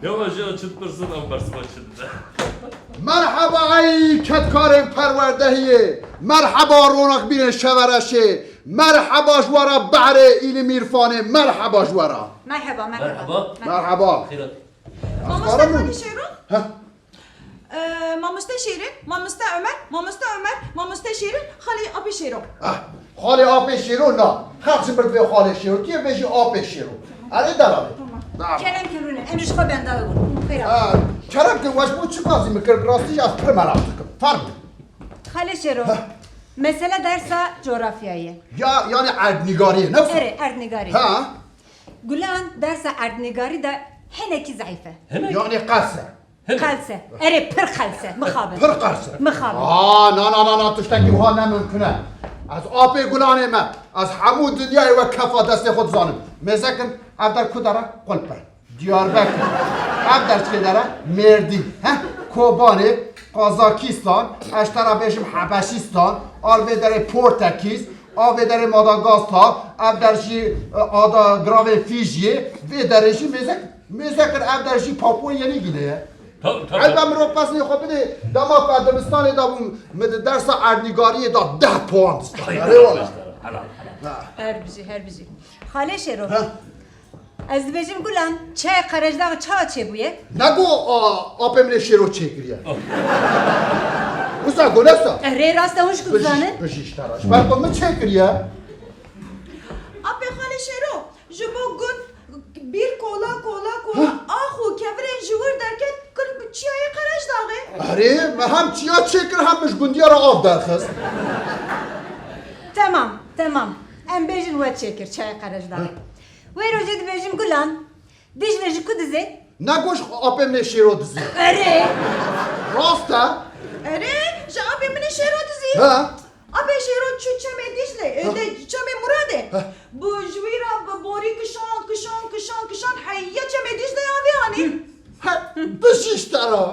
Yavaş yavaş çıtpırsın ama barsın şimdi. مرحبا ای کتکار پروردهیه مرحبا رونق بین شورشه مرحبا جوارا بحر ایل میرفانه مرحبا جوارا Merhaba, Merhaba. مرحبا Hayrat. Mamusta Aslanım. hani Şerun? Mamusta Şirin, Mamusta Ömer, Mamusta Ömer, Mamusta Şirin, Hali Abi Şerun. خاله آب شیرو نه خرچ برد به خاله شیرو که بشی آب شیرو اره دلاله نعم Kerem Kürün'ü, emriş ko ben dağı bunu. Kıyra. کرم که وش بود چی بازی میکرد راستی از پر مرا تکم فرق Hale Şero. Mesele derse coğrafyayı. یا یعنی ادنگاریه نه Ere, erdnigari. ها Gülen derse erdnigari de heneki zayıfe. Hemen. یعنی قصه Kalse. Ere pır kalse. Mıkabel. پر قصه مخابل. نه نه نه نه تشتکی ها نممکنه از آب گلانه من از همون دنیای و کفا دست خود زانم مزکن اب در کداره قلپه دیار بکن اب در چه داره مردی کوبانه قازاکیستان اشترا بشم حبشیستان آلوه در پورتکیز آوه در ماداگاستا اب در شی آدا گراو فیجیه و درشی مزکن اب در شی پاپون یعنی گیله Tabii tabii. البته مرو پس خب بده دما قدمستان دا درس اردنگاری دا 10 پوند آره والا Her bizi, her bizi. Hale Şero. Ez dibêjim Gulan, çay qarajdağı çawa çêbûye? نگو آپم شیرو چکریه اوسا گونستا Rê rast hûş kuzanin? بشیش تراش بلکن من چکریه Abi Hali Şerun, jibo gut bir kola, ahu kevren jivur derken kır çiyayı karaj dağı. اره من هم چیا چکر هم مش گوندیا را آب درخست Tamam, tamam. Em bêjin we çêkir çay qarajdağı. Wê rojê dibêjim Gulan, dijle ji ku dizê? نگوش آپم شیرو دزی Erê. راستا Ere, ji abi mini Şerun dizi. ها Abi Şerun çu çeme dijle, de çeme murade. Bu jvira bori kışan, hayya çeme dijle abi hani. بشیش ترا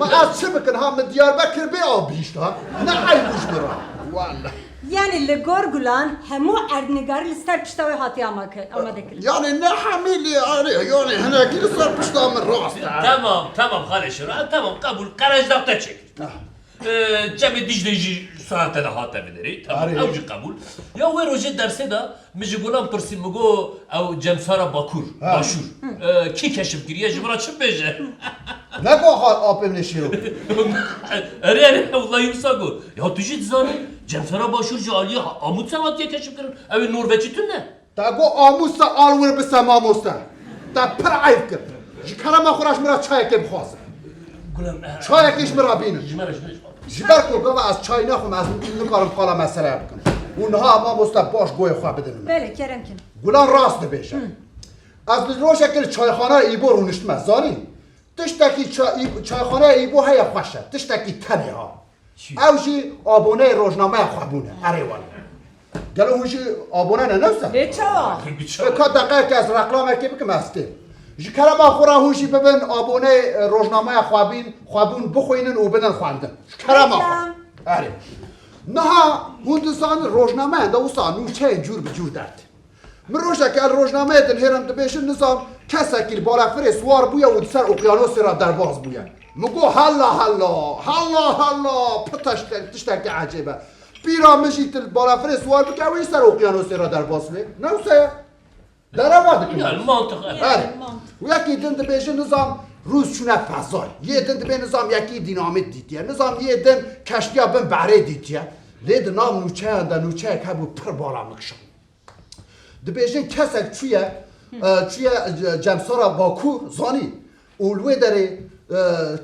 من از چه بکن هم من دیار بکر به آب بیشتا نه ای بوش برا والا Yani li gor Gulan, hemû erdnigarî li ser pişta wê hatiye amade kirin. يعني نه حمیلی آره يعني هنا كده صار بشتا من راستا Tamam Hale Şero. Tamam kabul. Karajlakta çek. Cemi Dicle'yi sanatı da hatemeleri. Tamam. Arı. Avcı kabul. Ya ve roje derse de Mijigulan Pırsim Mugo ev Cemsara Bakur. Başur. Ki keşif giriye jibra çım beje. نگو حال آبم نشیرو Ere vallahi yumsago. Ya tujit zani Cemsara Başur Caliye Amut sanat diye keşif girin. Ev Norveç'i tünne. تاگو آموستا آلور بسا ماموستا تا پر عیب کرد جکرم خوراش مرا چای که بخواست Gulam. چای کش مرا بینه Jimara. جبر کو گفت از چای نخوام از این کارم حالا مسئله بکن اونها ماموستا باش گوی خواه بدن Böyle Kerem kin. گلان راست بشه از روش کل چایخانه ایبو رونشت مزانی تشتکی چایخانه ایبو های خوشه تشتکی تنه ها اوشی آبونه روزنامه خوابونه اره والا گلو هوشی آبونه ننوسته Ne çawa? که دقیقه که از رقلامه که بکم هسته جی کلمه خورا هوشی ببین آبونه روزنامه خوابون بخوینن و بدن خواندن کلمه خواه اره نه هندوستان روزنامه انده اوستا نوچه جور به جور درد من روشه که روزنامه دن هرم دبیشن نظام کسا که بالا فره سوار بویا و سر اقیانوس را در باز بویا مگو حالا پتشتک عجیبه بیرا مشی تل بالا فره سوار بکه و سر اقیانوس را در باز بویا نوسه در آورده Yani کنه mantık. آره و یکی دن دبیشن نظام روز چونه فضای یه دن دبی نظام یکی دینامیت دیتیه نظام یه دن کشتیا بن بره دیتیه لید نام نوچه انده نوچه که بو پر بالا مکشن دبیشن کسک چویه جمسارا باکو زانی اولوی داره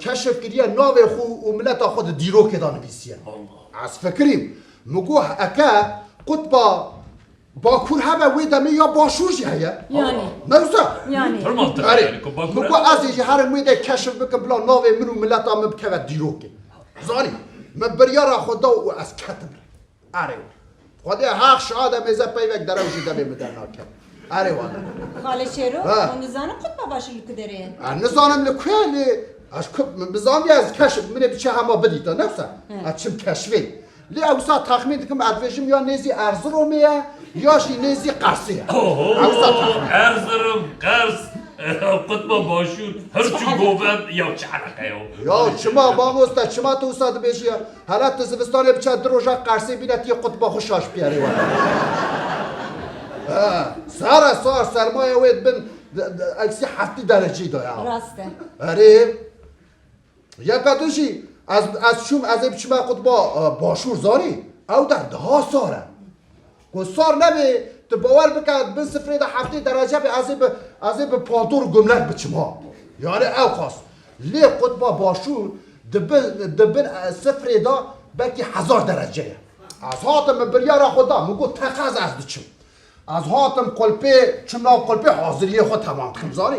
کشف کریه ناو خو و ملت خود دیرو که دانه بیسیه از فکریم مگو اکا قطبا باکور همه وی دمی یا باشوشی هیا Yani. نوزا Yani. Tır mantık. آره مگو از اینجا هر میده کشف بکن بلا ناو منو ملت هم بکوه دیرو که زانی من بریارا خدا و از کتم آره خدا حق شاده میزه پیوک دروشی دمی مدر ناکن آره والا Hale Şero, Ha. onu zanı kutma başılık dereye. نزانم لکویلی از بزامی از کشف منه بچه همه بدیتا نفسه از چم کشفی لی اوسا تخمین دکم ادوشم یا نیزی ارزرومیه یا شی نیزی قرصیه اوسا تخمین Erzurum, Kars, قطب باشور هرچی گوبم یا چه حرکه یا چما ماموستا چما تو استاد بشی حالت زمستان بچه دروژا قرصی بینت یه قطب خوشاش بیاری ولی سار سرمایه وید بن اکسی 7 درجه دایا راسته اره یا کدوشی از شوم از بچما قطب باشور زاری او در 10 ساره کو سار نبی تو باور بکن بن سفره ده 7 درجه از به پانتور گملک بچما یعنی او خاص لی قطب باشور دبن سفره ده بلکه 1000 درجه از هاتم بریار خدا مگو تخز از دچم از هاتم قلپه چمنا قلپه حاضریه خود تمام خمزاری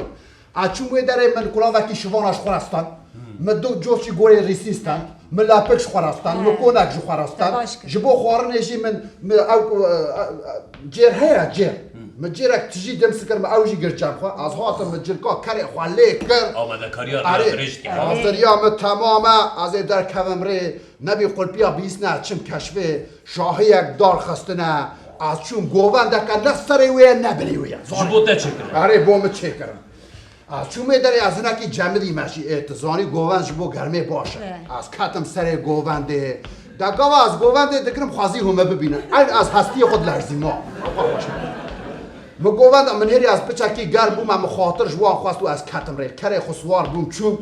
از چون وی داره من کلا وکی شوانش خورستان من دو جوشی گوری ریسیستان من لاپکش خورستان من کونک جو خورستان جبو خوارنشی من جیر هیا جیر من جیرک تجی دم سکر من اوجی گرچم خواه از هاتم من جرکا کاری خواله کر آمده کاریا برشتی حاضریا من تماما از در کممره نبی قلپیا بیسنه چم کشفه شاهی یک دار خستنه از چون گووند که نستره وی نبری وی جبو ده چه کرد؟ آره بوم چه کرد از چون میداری از نکی جمعی ماشی اتزانی گووند جبو گرمه باشه از کتم سر گوونده دگاوا از گوونده دکرم خوازی همه ببینن این از هستی خود لرزی ما گووند من هری از بچکی گرم بوم اما خاطر جوان خواست و از کتم ری کره خسوار بوم چون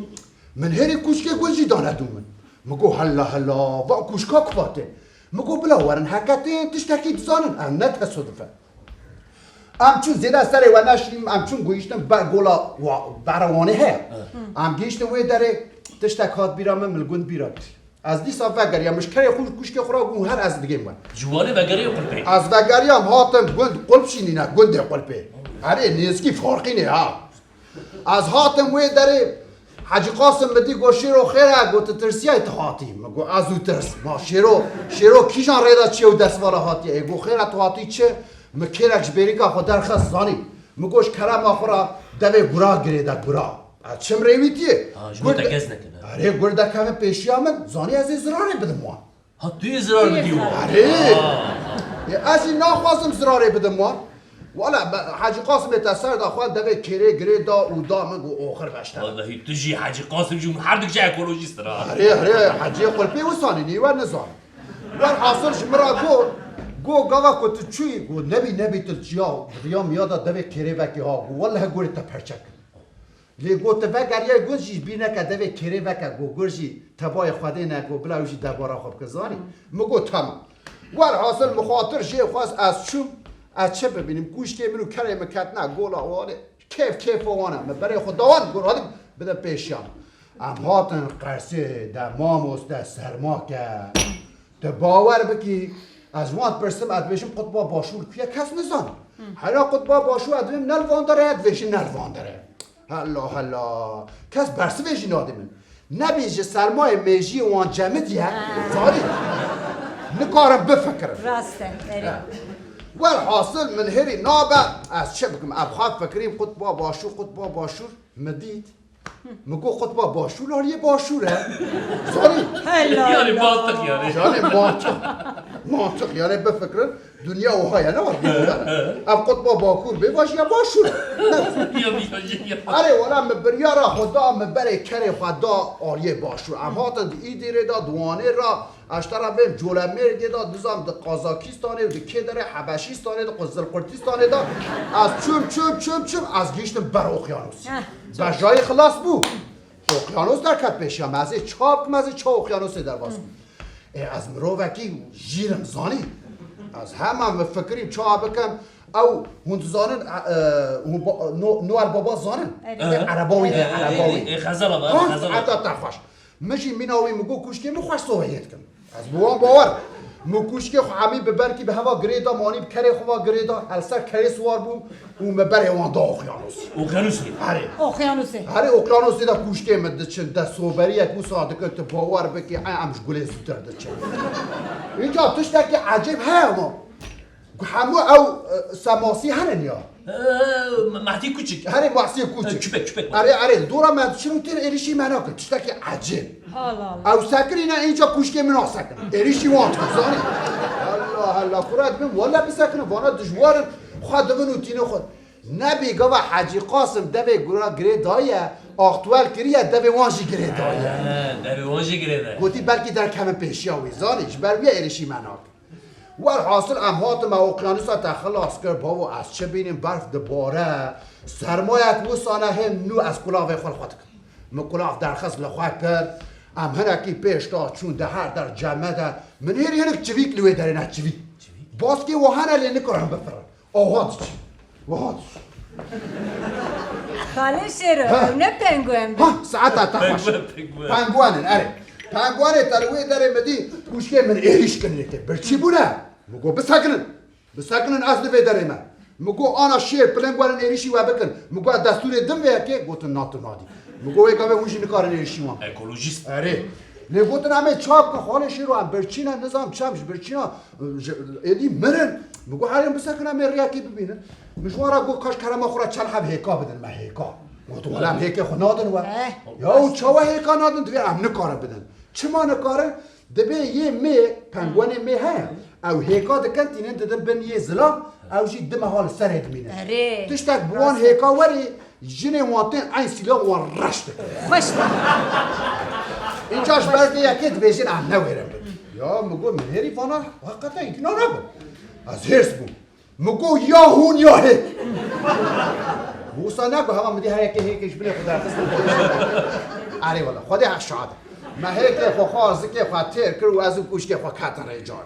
من هری کوشکه گنجی دانه دومن مگو هلا و کوشکا کفاته مگو بلا ورن حکتی تشتکی بزانن ام نه تصادفه ام چون زیده سره و نشریم ام چون گویشتم گولا بروانه ها ام گیشتم وی داره تشتکات بیرام ملگوند بیرام از دی صاف وگری مشکل خوش کوشک خورا گون هر از دیگه من جوانه وگری قلبه از وگری هم هاتم گوند قلب شینی نه گوند قلبه آره نیسکی فرقی نه ها از هاتم وی داره حاجی قاسم بدی گو شیرو خیره گو ترسیه اتحاتی مگو از او ترس ما شیرو کیشان ریدا چیه و دست والا هاتی گو خیره اتحاتی چه مکیرکش بریکا خود درخواست زانی مگوش کرم آخورا دوی گرا گریده گرا از چم ریویتیه جبو تگز نکنه آره گرده کمه پیشی آمد زانی از ازراره بدم وان ها توی ازرار بدیو آره از این ناخواستم زراره بدم وان والا حاجی قاسم تسر دا خوان دوی کره گره دا او دا من گو آخر بشتر والله تو جی حاجی قاسم جون هر دک جای اکولوژیست را آره حاجی قلبی و سانی نیوه نزان ور حاصلش مرا گو گاوا کت چوی گو نبی تو چیا ریام یادا دوی کره وکی ها گو والله گوری تا پرچک لی گو تا وگریه گوشی بینه که دوی کره وکی گو گوشی تبای خوده نه گو بلاوشی دبارا خوب کزانی مگو تمام ور حاصل مخاطر شی خواست از چوم از چه ببینیم گوش که منو کره مکت نه گولا واله کیف وانه برای خداوند گور هادیم بده پیشیان ام هاتن قرصه در ماموس در سرما که ده باور بکی از وان پرسم ادویشم قطبا باشور کیا کس نزان حالا قطبا باشور ادویم نلوان داره ادویشی نلوان داره هلا کس برسه ویشی نادیمن نبیجه سرمای میجی وان جمعیه زاری نکارم بفکرم راسته والحاصل من هري نابع از چه بگم ابخاف فکریم قطبا باشور مدید مگو قطبا باشور هاریه باشوره زاری یعنی منطق یعنی منطق یعنی بفکرن دنیا و های نوار اب قطبا باکور بباش یا باشوره آره والا مبریارا خدا مبری کره خدا آریه باشور ام هاتن ایدی را دوانه را اشترا بیم جولمیر دا دوزام د قازاکستانه و د کدر حبشیستانه د قزلقرتیستانه دا از چوم از گیشتم بر اقیانوس بجای خلاص بو اقیانوس در کت پیشیم از مزه چه اقیانوس در باز از مرووکی جیرم زانی از همه فکریم چه بکم او هند زانن نوار بابا زانن عرباوی خزل حتی ترخوش مشی میناوی مگو کوشکی مخوش صحبت کن از بوان باور مکوشکی همین ببر که به هوا گریدا مانی کره خوا گریدا السر کره سوار بوم و مبر وان دا اقیانوسی هره اقیانوسی دا کوشکی مد چن دا صوبری یک بو صادقه تو باور بکی امش گله زودتر دا چن اینجا توش که عجیب ها همو او سماسی هنن یا مهدی کوچیک هره مهدی کوچیک کپک آره دورا من چرا تر اریشی منا کن چتا که عجیب او سکری نه اینجا کوشکی منا سکن اریشی وانت زانی الله خورد بیم والا بسکنه وانا دجوار خود دونو تینو خود نبی گوا حاجی قاسم دوی گورا گری دایه اختوال کریه دوی وانجی گری دایه دوی وانجی گری دایه گوتی بلکی در کم پیشیاوی زانیش بر بیا ایرشی مناک ور حاصل امهاتم اقیانوسا تخلاص کرد بابا از چه بینیم برف دباره سرمایت وسانه هم نو از کلاوه خود خود کرد مکلاف در خصل خود کرد ام هنکی پیش تا چون ده هر در جمعه ده من هیر هنک چویک لوی داره نه چویک باز که وحانه لی نکرم بفرن آهاد چی وحاد خاله شیرو نه پنگوئن ها ساعت تخش پنگوانن اره پنگوانه تلوی داره مدی گوشکه من ایریش کنه که برچی بونه مگو بسکنن از دوی داره من مگو آنا شیر پلنگوانن ایریشی و بکن مگو دستور دم وی که گوتن ناتو نادی مگو اگه اونجی نکارن ایریشی وام اکولوژیست اره نه گوتن همه چاپ که خاله شیر رو هم برچینه نظام چمش برچینه ایدی مرن مگو حالیم بسکنن همه ریاکی ببینن مشوارا گو کاش کرم خورا چل هم هیکا بدن ما هیکا گوتو ولم هیکا خو نادن و یا او چوا هیکا نادن دوی هم نکاره بدن چما نکاره دبی یه می پنگوان می ها او هیکا دکن تینن ددن بن یه زلا او جی دم حال سر ادمینه اره تشتک بوان هیکا وری جنه واتن این سیلا وان رشت خوش اینجاش برده یکی دبیجین هم نویرم یا مگو منهری فانا حقیقتا اینکنا نبود از هرس بود مگو یا هون یا هی موسا نگو همه مدی هر یکی هیکش بله خدا قسم اره والا خودی حق شاده ما هیک خو خواه که خو تیر کرو از اون کوش که خو کتره جان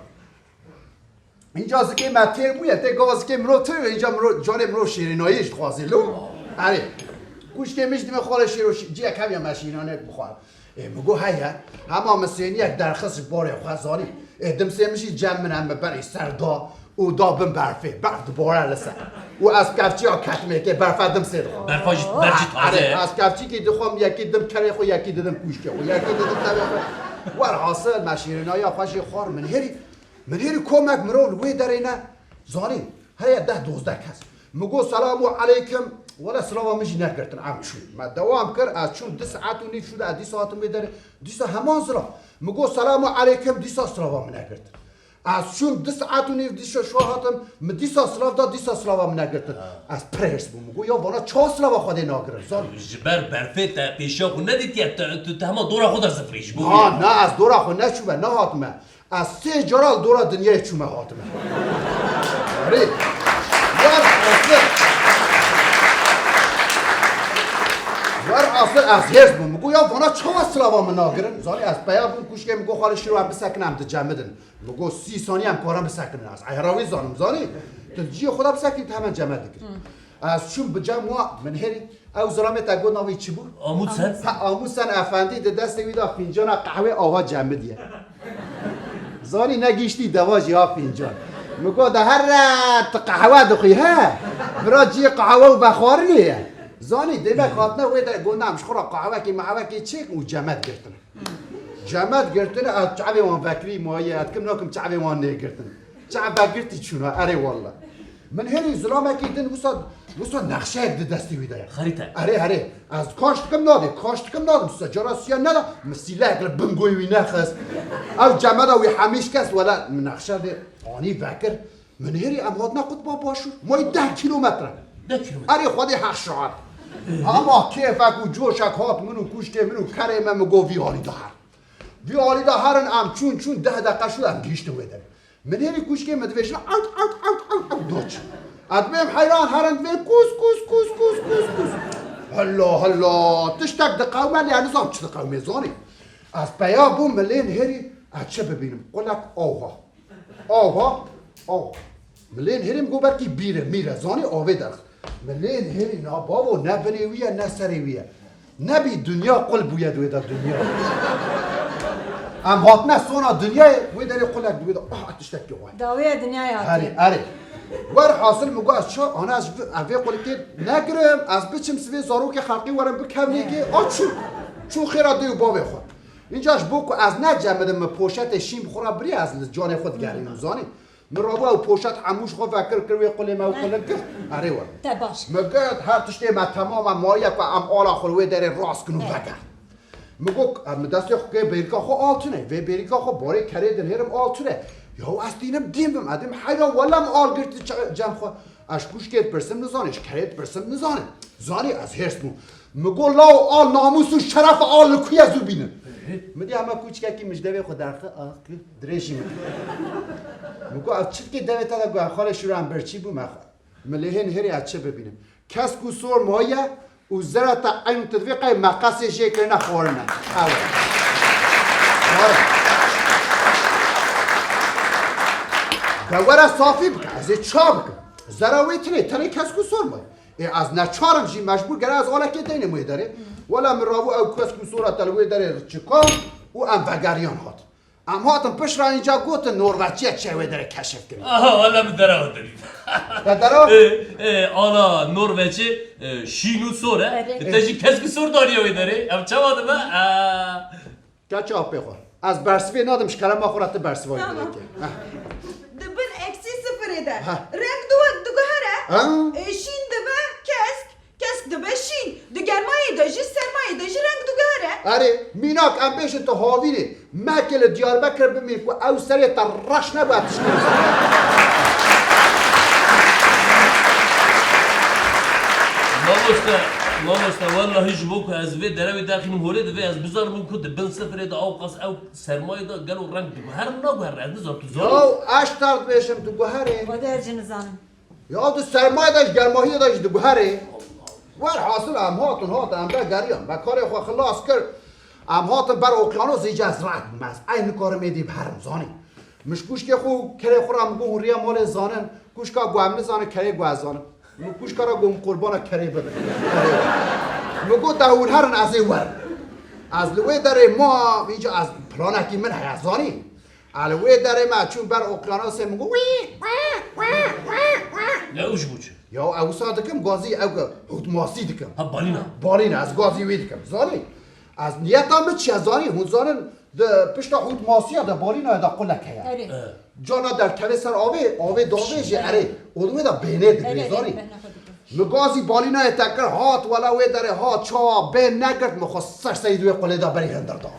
اینجا زکی ما تیر بویه ته گاز که مرو تیر اینجا مرو جان مرو شیریناییش خوازی لو اره کوش که میش دم خاله شیرو جی کمی ماشینانه بخوام مگو هیا همه مسینی یک درخواست باره خوازانی دم سیمشی جمع من هم برای سردا او دابم برفه برف دوباره لسه او از کفچی ها کتمه که برف دم سید برفاش برچی تازه از کفچی که دخوام یکی دم کره خو یکی دم کوشکه خو یکی دم تبه خو ور حاصل مشیرینای خوشی خور من هری کمک مرول وی درینه زانی هیا 10-12 کس مگو سلام علیکم ولا سلام میشی نکردن ام چون ما دوام کرد از چون 2 ساعت و نیم شده از 2 ساعت میداره 2 ساعت همان سلام مگو سلام علیکم 2 ساعت سلام نکرد از چون 2 ساعت و نیم 2 شوهاتم م 2 ساعت سلام داد 2 ساعت سلام نکرد از پرس بو مگو یا وانا 4 سلام خود ناگرم زان جبر برفه تا پیشا خو ندیدی تو همه دورا خود از فریش بو نه از دورا خو نچوبه نه هاتمه از 3 جرال دورا دنیای چومه هاتمه آره ور اصل از هرز بون مگو یا وانا چه سلام من ناگرن زانی از پیا بون کوش که مگو خاله شروع هم بسکنم ده جمدن مگو 30 ثانیه هم کارم بسکنن از ایراوی زانم زانی تو جی خدا بسکنی تمام جمع دیگر از چون به جمع من هری او زرامت اگو ناوی چی بود آموز سن افندی ده دست ویدا فنجان قهوه آوا جمع دیه زانی نگیشتی دواجی ها فنجان مگو ده هر قهوه دخی ها برا جی قهوه و بخارنیه زانی دیمه خاطنه وی در گونه همش خورا قهوه که محوه که چیک او جمد گرتنه از چعبه وان فکری مایه اد کم ناکم چعبه وان نه گرتنه چعبه گرتی چونه اره والله من هری زلامه که دن وسا نقشه یک دستی ویده خریطه اره از کاشت کم نادم سجارا سیا ندا مسیله اکل بنگوی وی نخست او جمد وی همیش کس ولا نقشه ده آنی فکر من هری امهات نقود با باشور مای 10 کیلومتره اره خودی حق شعر اما کیفک و جوشک هات منو کشته منو کره من مگو ویالی دا هرن ام چون 10 دقیقه شد ام گیشته ویدن من هری کشته مدویشن اوت دوچ ادمیم حیران هرن وی کوس هلا تشتک دقاومه لی نظام چه دقاومه زانی از پیا بوم ملین هری اچه ببینم قلک آوها ملین هریم گو برکی بیره میره زانی آوه درخ ملین هری نا بابو نه بریویه نه سریویه نبی دنیا قل بوید ویده دنیا ام هاتنه سونا دنیای ویده ری قلک بویده تشتکی وای داوی دنیای هاتی اره ور حاصل مگو از چه آنه از اوه قلی که نگرم از بچم سوی زارو که خلقی ورم بکونی که چون خیره دیو باوی خود اینجاش بوکو از نجمدم پوشت شیم بخورا بری از جان خود گریم زانی مرابو او پوشت عموش خو فکر کروی قلی ما قلن که اره ور تباش مگرد هر تشتی ما تمام مایه که ام آلا خلوی داره راست کنو بگر مگو دستی خو که بیرکا خو آلتونه و بیرکا خو باره کره دن هرم آلتونه یا از دینم دیم بم ادم حیران ولم آل گرت جمع خو اش کوشکت پرسم نزانش کرد پرسم نزانه زانی از هرس مگو لاو آل ناموس و شرف آل لکوی از او بینن مدی همه کوچکه که مجدوی خود درخه درشی مگو از چی که دوی تا گوه خاله شروع هم برچی بو ملیهن هری از چه ببینم کس کو سور مایه و زره تا این تدویقه مقصه شکر نخورنه دوره صافی بکن از چا بکن زراوی تنه کس کو سور مایه از نچارم جی مجبور گره از آلا که دینه موی داره ولا من راو او کس کو سورا تلوی داره چکا و ام وگریان هات ام هاتم پش را اینجا گوت نروژیه چه داره کشف کنید والا من درا دارید درا آلا نروژی شینو سوره تجی کس کی سور داری داره ام چه واده با کچه آب بخور از برسوی نادم شکرم ما خورت برسوی داره که دبن اکسی صفره ده رنگ دو هره شین دبه کسک دبه شین دو گرمایی داجی سرمایی داجی رنگ دو هره اره میناک ام بیش تو هاوینه مکل دیار بکر بمیر که او سری ترش نباید تشکیل مامستا والله جبوك از وی دروی داخل مولد وی از بزار من كنت بن سفر دا او قص او سرمایه دا قالوا رنگ دو هر نگوهر از نظام تو زار یاو اشترد بیشم تو گوهره خدا جنزانم یا تو سرمایه داشت گرماهی داشت تو گوهره ور حاصل ام هاتون ام به گریان و کار خو خلاص کرد ام هاتون بر اقیانوس ایجاز رد مز این کار میدی برم زانی مش گوش که خو کره خورم گو ریا مال زانن گوش کا گوام زانه کره گو زانه گوش کارا گم قربان کره بده مگو داور هرن از ور از لوی داره ما اینجا از پلانکی من حیزانی علوی داره ما چون بر اقیانوس مگو لا اوش بوچه یا او صادقم گازی او حتماسی دکم ها بالین از گازی وی دکم زانی از نیتم چی زانی هون زانن د پشت حتماسی دا بالین دا قله کیا جانا در کوه سر آوه داوه جه اره اودوه دا بینه دکری زانی مگازی بالین تکر هات ولا وی داره هات چا بین نگرد مخصص سیدوی قله دا بری هندر دا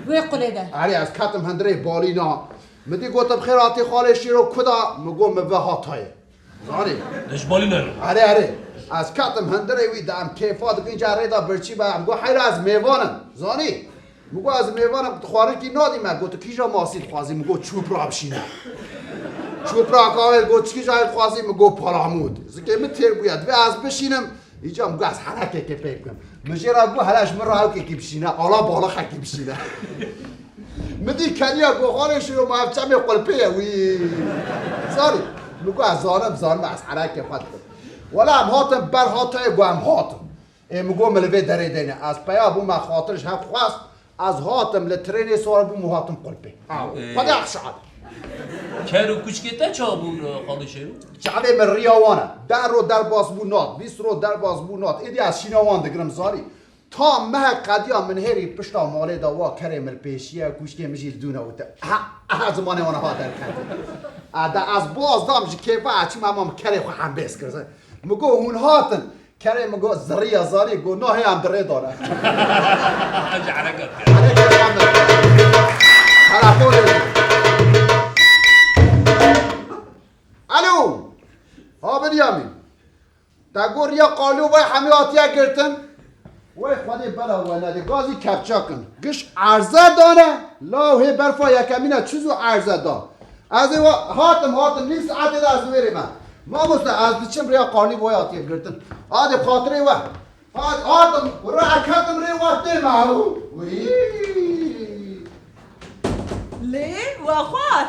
وی قله ده اره از کتم هندره بالینا مدی گوتم خیراتی خالشی رو کدا مگو مبه هاتای زانی دش بالی نرو اره از کتم هندره وی دام کیفات اینجا ریدا برچی با مگو حیر از میوانم زانی مگو از میوانم خواره کی نادی من گوت کیجا ماسیل خوازی مگو چوب را بشینه چوب را کامل گوت کیجا خوازی مگو پارامود زکه متر بیاد و از بشینم اینجا مگو از حرکه که پیک کنم مجرا گو هلاش من راو که بشینه آلا بالا خکی بشینه مدی کنیا گو خارش رو مافچم قلپه وی زاری مگو از زانم از حرکه فات ولا هم هاتم بر هاتای گو هم هاتم مگو ملوی داره دینه از پیا بو ما خاطرش هم خواست از هاتم لترینی سوار بو مهاتم قلبی خدا اخشاد کرو کچکتا چابون خالشه رو چاوه من ریاوانه در باز بو نات 20 رو در باز بو نات ایدی از شیناوان دگرم زاری تا مه قدیا من هری پشتا ماله دا وا کریم الپیشیه کوشکی مجیل دونه اوته ها زمانه وانا ها در کردی دا از باز دام جی که با چی مامام کری خو هم بیس کرده مگو اون هاتن کری مگو زریا زاری گو ناهی هم دره داره اجا حرکت کرد تلفون الو ها بنیامین دا گور یا قالو و حمیاتیه گرتن وای خودی بلا ولدی گازی کپچا کن گش عرضه دانه لاوه برفا یکمینه چیزو عرضه دان از او هاتم نیست عدد از ویری من ما مسته از چم ریا قانی وای آتیه گرتن آده خاطره و هاتم راکتم ری وقتی معو لی و خوار